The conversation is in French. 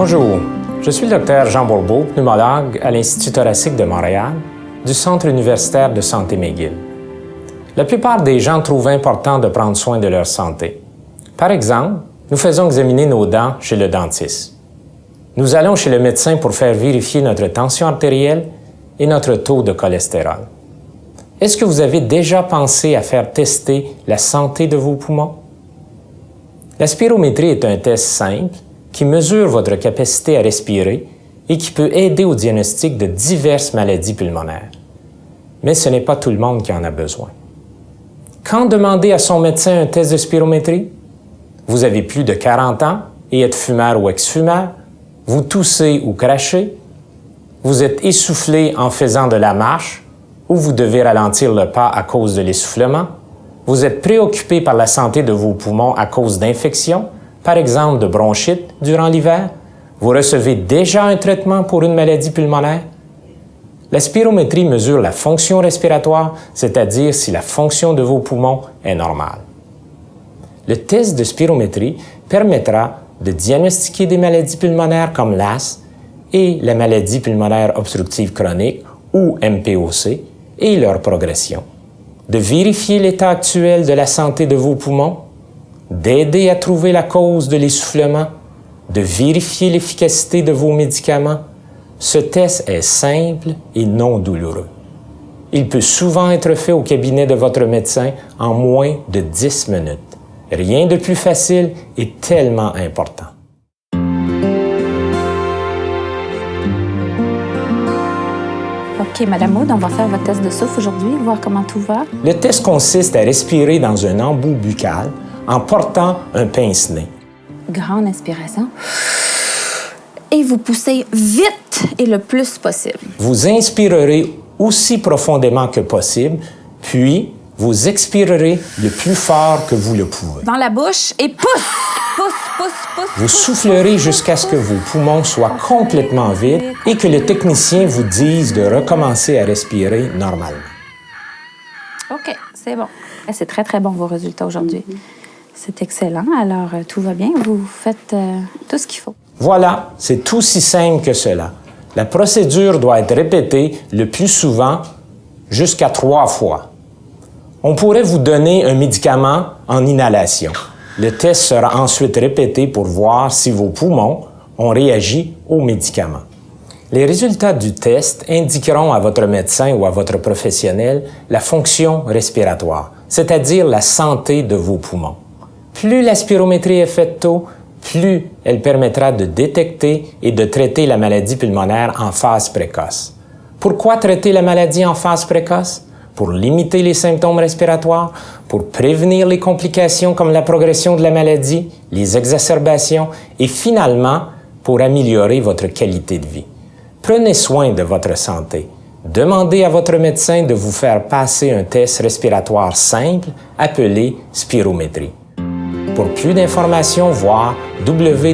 Bonjour, je suis le Dr Jean Bourbeau, pneumologue à l'Institut thoracique de Montréal, du Centre universitaire de santé McGill. La plupart des gens trouvent important de prendre soin de leur santé. Par exemple, nous faisons examiner nos dents chez le dentiste. Nous allons chez le médecin pour faire vérifier notre tension artérielle et notre taux de cholestérol. Est-ce que vous avez déjà pensé à faire tester la santé de vos poumons? La spirométrie est un test simple qui mesure votre capacité à respirer et qui peut aider au diagnostic de diverses maladies pulmonaires. Mais ce n'est pas tout le monde qui en a besoin. Quand demander à son médecin un test de spirométrie? Vous avez plus de 40 ans et êtes fumeur ou ex-fumeur? Vous toussez ou crachez? Vous êtes essoufflé en faisant de la marche ou vous devez ralentir le pas à cause de l'essoufflement? Vous êtes préoccupé par la santé de vos poumons à cause d'infections, par exemple de bronchite durant l'hiver? Vous recevez déjà un traitement pour une maladie pulmonaire? La spirométrie mesure la fonction respiratoire, c'est-à-dire si la fonction de vos poumons est normale. Le test de spirométrie permettra de diagnostiquer des maladies pulmonaires comme l'asthme et la maladie pulmonaire obstructive chronique, ou MPOC, et leur progression, de vérifier l'état actuel de la santé de vos poumons, d'aider à trouver la cause de l'essoufflement, de vérifier l'efficacité de vos médicaments. Ce test est simple et non douloureux. Il peut souvent être fait au cabinet de votre médecin en moins de 10 minutes. Rien de plus facile et tellement important. OK, Madame Maud, on va faire votre test de souffle aujourd'hui, voir comment tout va. Le test consiste à respirer dans un embout buccal en portant un pince-nez. Grande inspiration. Et vous poussez vite et le plus possible. Vous inspirerez aussi profondément que possible, puis vous expirerez le plus fort que vous le pouvez. Dans la bouche et pousse, pousse, pousse, pousse. Vous soufflerez jusqu'à ce que vos poumons soient complètement vides et que le technicien vous dise de recommencer à respirer normalement. OK, c'est bon. C'est très, très bon, vos résultats aujourd'hui. C'est excellent. Alors, tout va bien. Vous faites tout ce qu'il faut. Voilà, c'est aussi simple que cela. La procédure doit être répétée le plus souvent, jusqu'à 3 fois. On pourrait vous donner un médicament en inhalation. Le test sera ensuite répété pour voir si vos poumons ont réagi au médicament. Les résultats du test indiqueront à votre médecin ou à votre professionnel la fonction respiratoire, c'est-à-dire la santé de vos poumons. Plus la spirométrie est faite tôt, plus elle permettra de détecter et de traiter la maladie pulmonaire en phase précoce. Pourquoi traiter la maladie en phase précoce? Pour limiter les symptômes respiratoires, pour prévenir les complications comme la progression de la maladie, les exacerbations et finalement, pour améliorer votre qualité de vie. Prenez soin de votre santé. Demandez à votre médecin de vous faire passer un test respiratoire simple appelé spirométrie. Pour plus d'informations, voir www.poumon.ca.